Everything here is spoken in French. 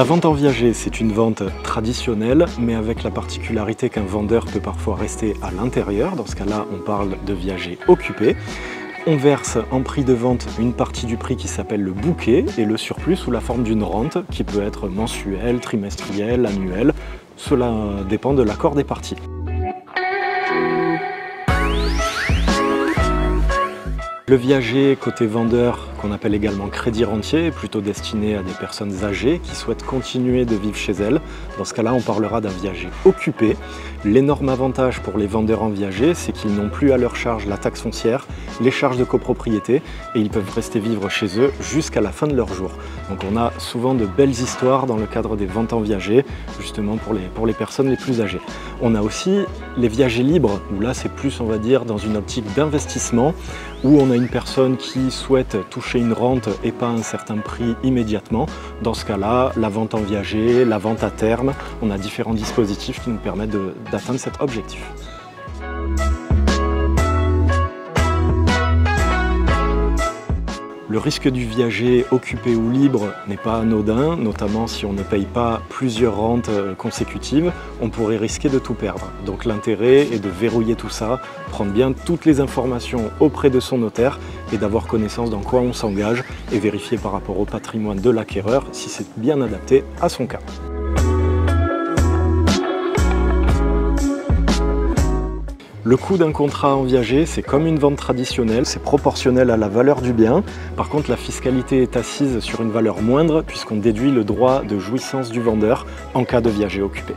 La vente en viager, c'est une vente traditionnelle, mais avec la particularité qu'un vendeur peut parfois rester à l'intérieur. Dans ce cas-là, on parle de viager occupé. On verse en prix de vente une partie du prix qui s'appelle le bouquet et le surplus sous la forme d'une rente qui peut être mensuelle, trimestrielle, annuelle. Cela dépend de l'accord des parties. Le viager côté vendeur, qu'on appelle également crédit rentier, est plutôt destiné à des personnes âgées qui souhaitent continuer de vivre chez elles. Dans ce cas-là, on parlera d'un viager occupé. L'énorme avantage pour les vendeurs en viager, c'est qu'ils n'ont plus à leur charge la taxe foncière, les charges de copropriété et ils peuvent rester vivre chez eux jusqu'à la fin de leur jour. Donc on a souvent de belles histoires dans le cadre des ventes en viager, justement pour les personnes les plus âgées. On a aussi les viagers libres, où là c'est plus, on va dire, dans une optique d'investissement, où on a une personne qui souhaite toucher une rente et pas un certain prix immédiatement. Dans ce cas-là, la vente en viager, la vente à terme, on a différents dispositifs qui nous permettent d'atteindre cet objectif. Le risque du viager occupé ou libre n'est pas anodin, notamment si on ne paye pas plusieurs rentes consécutives, on pourrait risquer de tout perdre. Donc l'intérêt est de verrouiller tout ça, prendre bien toutes les informations auprès de son notaire et d'avoir connaissance dans quoi on s'engage et vérifier par rapport au patrimoine de l'acquéreur si c'est bien adapté à son cas. Le coût d'un contrat en viager, c'est comme une vente traditionnelle, c'est proportionnel à la valeur du bien. Par contre, la fiscalité est assise sur une valeur moindre puisqu'on déduit le droit de jouissance du vendeur en cas de viager occupé.